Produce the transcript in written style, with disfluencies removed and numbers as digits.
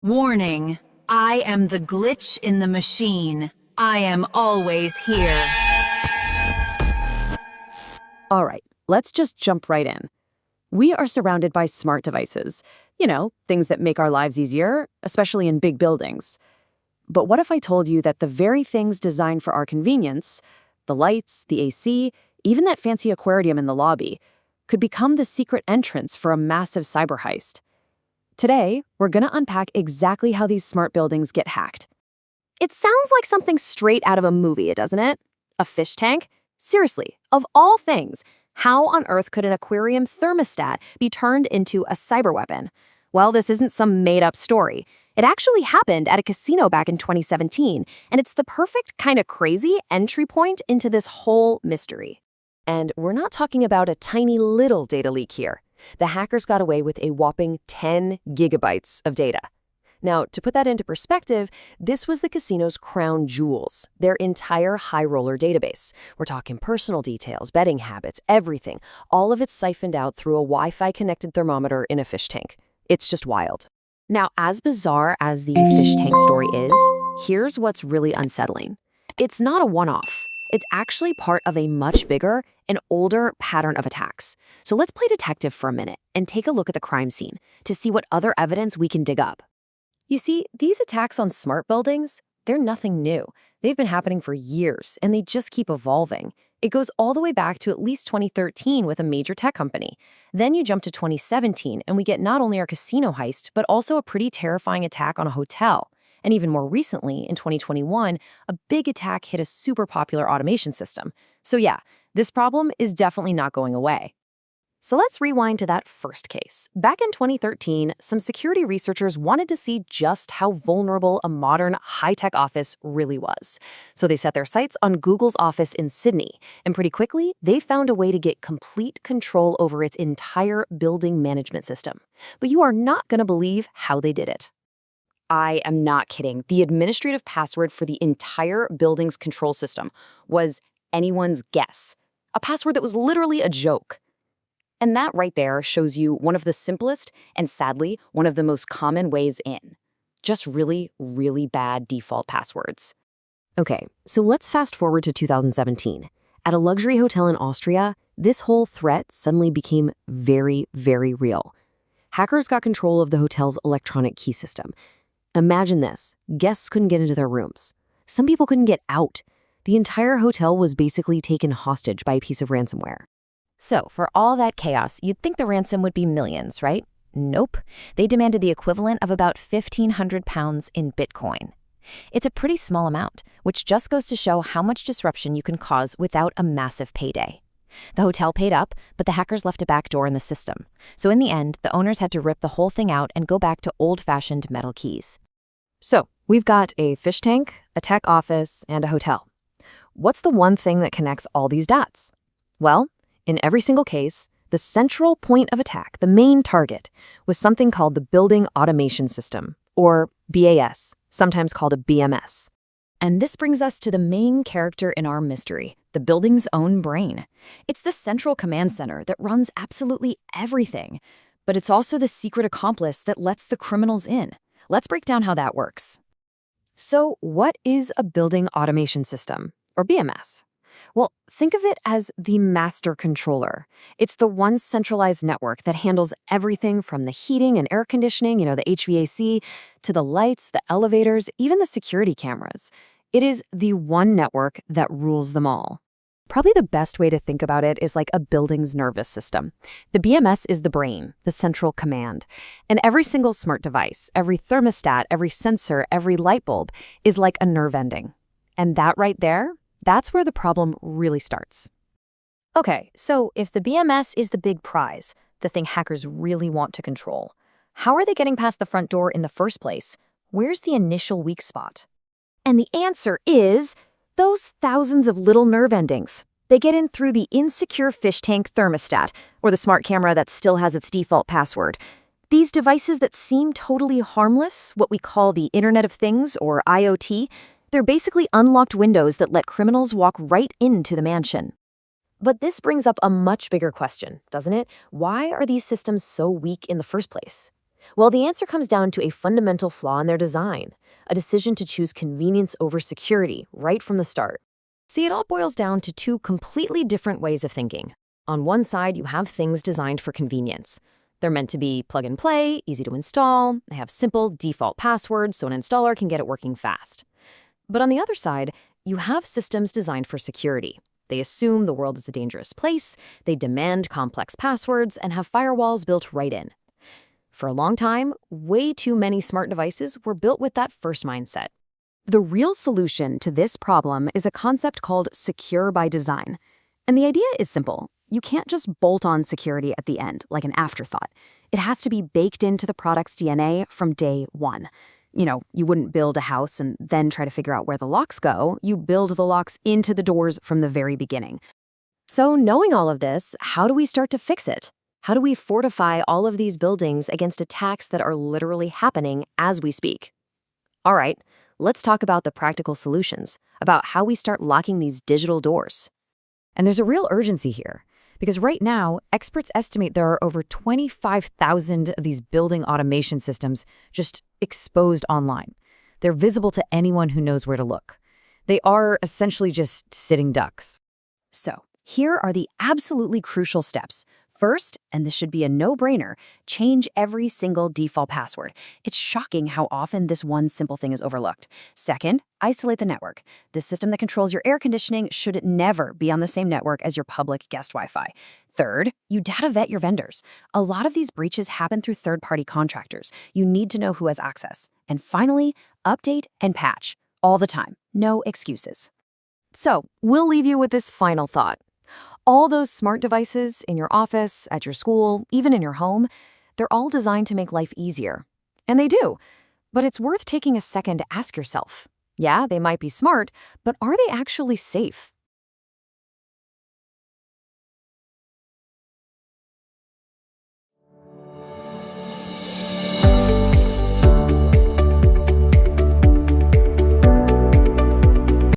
Warning, I am the glitch in the machine. I am always here. All right, let's just jump right in. We are surrounded by smart devices. Things that make our lives easier, especially in big buildings. But what if I told you that the very things designed for our convenience, the lights, the AC, even that fancy aquarium in the lobby, could become the secret entrance for a massive cyber heist? Today, we're going to unpack exactly how these smart buildings get hacked. It sounds like something straight out of a movie, doesn't it? A fish tank? Seriously, of all things, how on earth could an aquarium thermostat be turned into a cyber weapon? Well, this isn't some made-up story. It actually happened at a casino back in 2017, and it's the perfect kind of crazy entry point into this whole mystery. And we're not talking about a tiny little data leak here. The hackers got away with a whopping 10 gigabytes of data. Now, to put that into perspective, this was the casino's crown jewels, their entire high roller database. We're talking personal details, betting habits, everything. All of it siphoned out through a Wi-Fi connected thermometer in a fish tank. It's just wild. Now, as bizarre as the fish tank story is, here's what's really unsettling. It's not a one-off. It's actually part of a much bigger and older pattern of attacks. So let's play detective for a minute and take a look at the crime scene to see what other evidence we can dig up. You see, these attacks on smart buildings, they're nothing new. They've been happening for years, and they just keep evolving. It goes all the way back to at least 2013 with a major tech company. Then you jump to 2017, and we get not only our casino heist, but also a pretty terrifying attack on a hotel. And even more recently, in 2021, a big attack hit a super popular automation system. So yeah, this problem is definitely not going away. So let's rewind to that first case. Back in 2013, some security researchers wanted to see just how vulnerable a modern high-tech office really was. So they set their sights on Google's office in Sydney, and pretty quickly, they found a way to get complete control over its entire building management system. But you are not going to believe how they did it. I am not kidding. The administrative password for the entire building's control system was anyone's guess. A password that was literally a joke. And that right there shows you one of the simplest and sadly one of the most common ways in. Just really, really bad default passwords. Okay, so let's fast forward to 2017. At a luxury hotel in Austria, this whole threat suddenly became very, very real. Hackers got control of the hotel's electronic key system. Imagine this. Guests couldn't get into their rooms. Some people couldn't get out. The entire hotel was basically taken hostage by a piece of ransomware. So, for all that chaos, you'd think the ransom would be millions, right? Nope. They demanded the equivalent of about £1,500 in Bitcoin. It's a pretty small amount, which just goes to show how much disruption you can cause without a massive payday. The hotel paid up, but the hackers left a backdoor in the system. So in the end, the owners had to rip the whole thing out and go back to old-fashioned metal keys. So, we've got a fish tank, a tech office, and a hotel. What's the one thing that connects all these dots? Well, in every single case, the central point of attack, the main target, was something called the Building Automation System, or BAS, sometimes called a BMS. And this brings us to the main character in our mystery, the building's own brain. It's the central command center that runs absolutely everything, but it's also the secret accomplice that lets the criminals in. Let's break down how that works. So, what is a Building Automation System, or BMS? Well, think of it as the master controller. It's the one centralized network that handles everything from the heating and air conditioning, the HVAC, to the lights, the elevators, even the security cameras. It is the one network that rules them all. Probably the best way to think about it is like a building's nervous system. The BMS is the brain, the central command. And every single smart device, every thermostat, every sensor, every light bulb is like a nerve ending. And that right there, that's where the problem really starts. Okay, so if the BMS is the big prize, the thing hackers really want to control, how are they getting past the front door in the first place? Where's the initial weak spot? And the answer is those thousands of little nerve endings. They get in through the insecure fish tank thermostat, or the smart camera that still has its default password. These devices that seem totally harmless, what we call the Internet of Things, or IoT, they're basically unlocked windows that let criminals walk right into the mansion. But this brings up a much bigger question, doesn't it? Why are these systems so weak in the first place? Well, the answer comes down to a fundamental flaw in their design, a decision to choose convenience over security right from the start. See, it all boils down to two completely different ways of thinking. On one side, you have things designed for convenience. They're meant to be plug and play, easy to install, they have simple default passwords so an installer can get it working fast. But on the other side, you have systems designed for security. They assume the world is a dangerous place, they demand complex passwords, and have firewalls built right in. For a long time, way too many smart devices were built with that first mindset. The real solution to this problem is a concept called secure by design. And the idea is simple. You can't just bolt on security at the end, like an afterthought. It has to be baked into the product's DNA from day one. You wouldn't build a house and then try to figure out where the locks go. You build the locks into the doors from the very beginning. So knowing all of this, how do we start to fix it? How do we fortify all of these buildings against attacks that are literally happening as we speak? All right, let's talk about the practical solutions, about how we start locking these digital doors. And there's a real urgency here, because right now, experts estimate there are over 25,000 of these building automation systems just exposed online. They're visible to anyone who knows where to look. They are essentially just sitting ducks. So, here are the absolutely crucial steps. First, and this should be a no-brainer, change every single default password. It's shocking how often this one simple thing is overlooked. Second, isolate the network. The system that controls your air conditioning should never be on the same network as your public guest Wi-Fi. Third, you data vet your vendors. A lot of these breaches happen through third-party contractors. You need to know who has access. And finally, update and patch. All the time. No excuses. So, we'll leave you with this final thought. All those smart devices in your office, at your school, even in your home, they're all designed to make life easier. And they do. But it's worth taking a second to ask yourself, yeah, they might be smart, but are they actually safe?